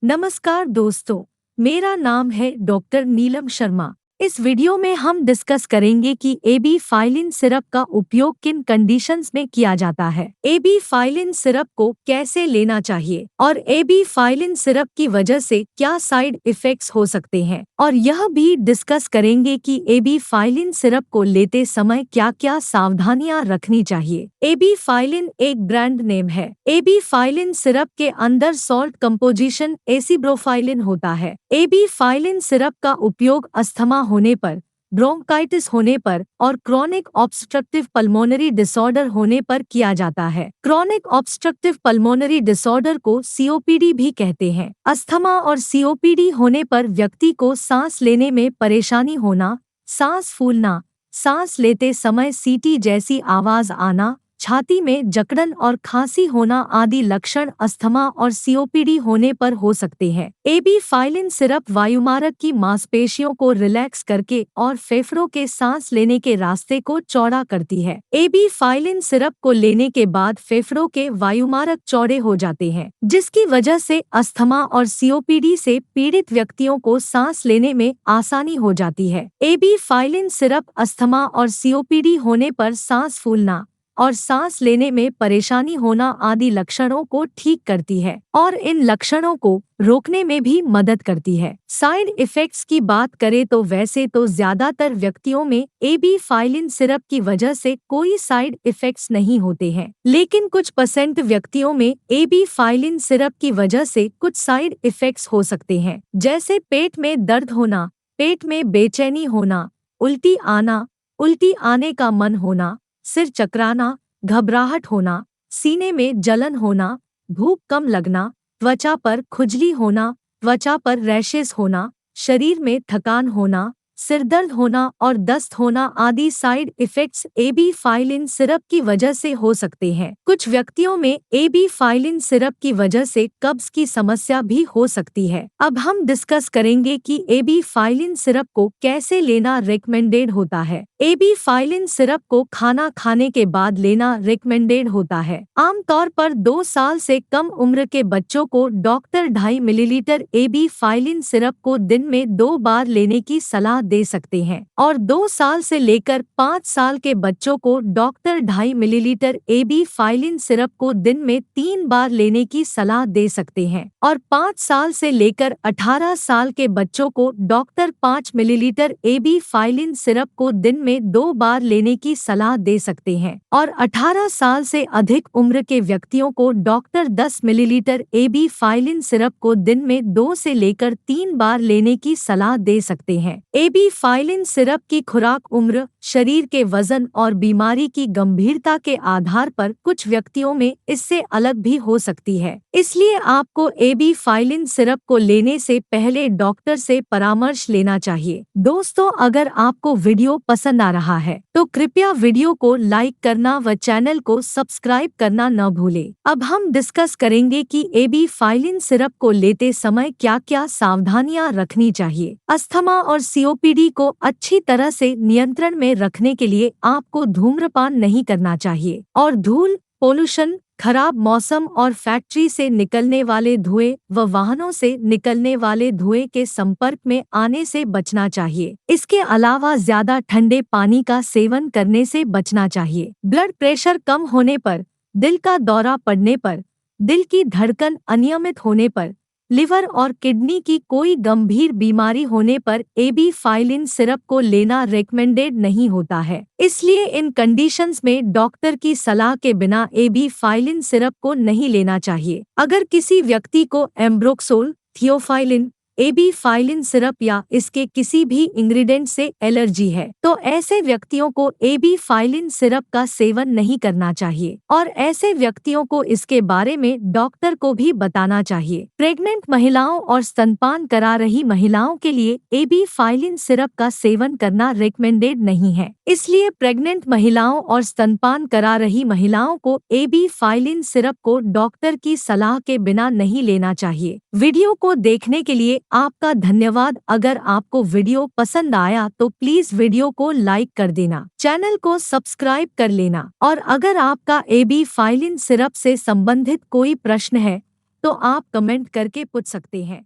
नमस्कार दोस्तों, मेरा नाम है डॉक्टर नीलम शर्मा। इस वीडियो में हम डिस्कस करेंगे कि एबी फाइलिन सिरप का उपयोग किन कंडीशंस में किया जाता है, एबी फाइलिन सिरप को कैसे लेना चाहिए और एबी फाइलिन सिरप की वजह से क्या साइड इफेक्ट्स हो सकते हैं, और यह भी डिस्कस करेंगे कि एबी फाइलिन सिरप को लेते समय क्या क्या सावधानियां रखनी चाहिए। एबी फाइलिन एक ब्रांड नेम है। एबी फाइलिन सिरप के अंदर सॉल्ट कंपोजिशन एसिब्रोफाइलिन होता है। एबी फाइलिन सिरप का उपयोग अस्थमा होने पर, ब्रोंकाइटिस होने पर और क्रोनिक ऑब्स्ट्रक्टिव पल्मोनरी डिसऑर्डर होने पर किया जाता है। क्रोनिक ऑब्स्ट्रक्टिव पल्मोनरी डिसऑर्डर को सीओपीडी भी कहते हैं। अस्थमा और सीओपीडी होने पर व्यक्ति को सांस लेने में परेशानी होना, सांस फूलना, सांस लेते समय सीटी जैसी आवाज आना, छाती में जकड़न और खांसी होना आदि लक्षण अस्थमा और सीओपीडी होने पर हो सकते हैं। एबी फाइलिन सिरप वायुमार्ग की मांसपेशियों को रिलैक्स करके और फेफड़ों के सांस लेने के रास्ते को चौड़ा करती है। एबी फाइलिन सिरप को लेने के बाद फेफड़ों के वायुमार्ग चौड़े हो जाते हैं, जिसकी वजह से अस्थमा और सीओपीडी से पीड़ित व्यक्तियों को सांस लेने में आसानी हो जाती है। एबी फाइलिन सिरप अस्थमा और सीओपीडी होने पर सांस फूलना और सांस लेने में परेशानी होना आदि लक्षणों को ठीक करती है और इन लक्षणों को रोकने में भी मदद करती है। साइड इफेक्ट्स की बात करें तो वैसे तो ज्यादातर व्यक्तियों में एबी फाइलिन सिरप की वजह से कोई साइड इफेक्ट्स नहीं होते हैं, लेकिन कुछ % व्यक्तियों में एबी फाइलिन सिरप की वजह से कुछ साइड इफेक्ट्स हो सकते हैं, जैसे पेट में दर्द होना, पेट में बेचैनी होना, उल्टी आने का मन होना, सिर चकराना, घबराहट होना, सीने में जलन होना, भूख कम लगना, त्वचा पर खुजली होना, त्वचा पर रैशेस होना, शरीर में थकान होना, सिरदर्द होना और दस्त होना आदि side effects AB phylline syrup की वजह से हो सकते हैं। कुछ व्यक्तियों में एबी फाइलिन सिरप की वजह से कब्ज की समस्या भी हो सकती है। अब हम डिस्कस करेंगे कि एबी फाइलिन सिरप को कैसे लेना रेकमेंडेड होता है। एबी फाइलिन सिरप को खाना खाने के बाद लेना रेकमेंडेड होता है। आमतौर पर 2 साल से कम उम्र के बच्चों को doctor 2.5 millilitre AB phylline syrup को दिन में 2 बार लेने की सलाह दे सकते हैं, और 2 साल से लेकर 5 साल के बच्चों को doctor 2.5 millilitre AB phylline syrup को दिन में 3 बार लेने की सलाह दे सकते हैं, और 5 साल से लेकर 18 साल के बच्चों को doctor 5 millilitre AB phylline syrup को दिन में 2 बार लेने की सलाह दे सकते हैं, और 18 साल से अधिक उम्र के व्यक्तियों को doctor 10 millilitre AB phylline syrup को दिन में 2 से लेकर 3 बार लेने की सलाह दे सकते हैं। एबी फाइलिन सिरप की खुराक उम्र, शरीर के वजन और बीमारी की गंभीरता के आधार पर कुछ व्यक्तियों में इससे अलग भी हो सकती है, इसलिए आपको एबी फाइलिन सिरप को लेने से पहले डॉक्टर से परामर्श लेना चाहिए। दोस्तों, अगर आपको वीडियो पसंद आ रहा है तो कृपया वीडियो को लाइक करना व चैनल को सब्सक्राइब करना न भूलें। अब हम डिस्कस करेंगे कि एबी फाइलिन सिरप को लेते समय क्या क्या सावधानियां रखनी चाहिए। अस्थमा और सीओपीडी को अच्छी तरह से नियंत्रण में रखने के लिए आपको धूम्रपान नहीं करना चाहिए और धूल, पोल्यूशन, खराब मौसम और फैक्ट्री से निकलने वाले धुएं व वाहनों से निकलने वाले धुएं के संपर्क में आने से बचना चाहिए। इसके अलावा ज्यादा ठंडे पानी का सेवन करने से बचना चाहिए। ब्लड प्रेशर कम होने पर, दिल का दौरा पड़ने पर, दिल की धड़कन अनियमित होने पर, लिवर और किडनी की कोई गंभीर बीमारी होने पर एबी फाइलिन सिरप को लेना रेकमेंडेड नहीं होता है। इसलिए इन कंडीशंस में डॉक्टर की सलाह के बिना एबी फाइलिन सिरप को नहीं लेना चाहिए। अगर किसी व्यक्ति को ambroxol, theophylline, AB phylline syrup या इसके किसी भी इंग्रेडिएंट से एलर्जी है तो ऐसे व्यक्तियों को एबी फाइलिन सिरप का सेवन नहीं करना चाहिए, और ऐसे व्यक्तियों को इसके बारे में डॉक्टर को भी बताना चाहिए। प्रेग्नेंट महिलाओं और स्तनपान करा रही महिलाओं के लिए एबी फाइलिन सिरप का सेवन करना रेकमेंडेड नहीं है, इसलिए प्रेग्नेंट महिलाओं और स्तनपान करा रही महिलाओं को एबी फाइलिन सिरप को डॉक्टर की सलाह के बिना नहीं लेना चाहिए। वीडियो को देखने के लिए आपका धन्यवाद। अगर आपको वीडियो पसंद आया तो प्लीज वीडियो को लाइक कर देना, चैनल को सब्सक्राइब कर लेना, और अगर आपका एबी फाइलिन सिरप से संबंधित कोई प्रश्न है तो आप कमेंट करके पूछ सकते हैं।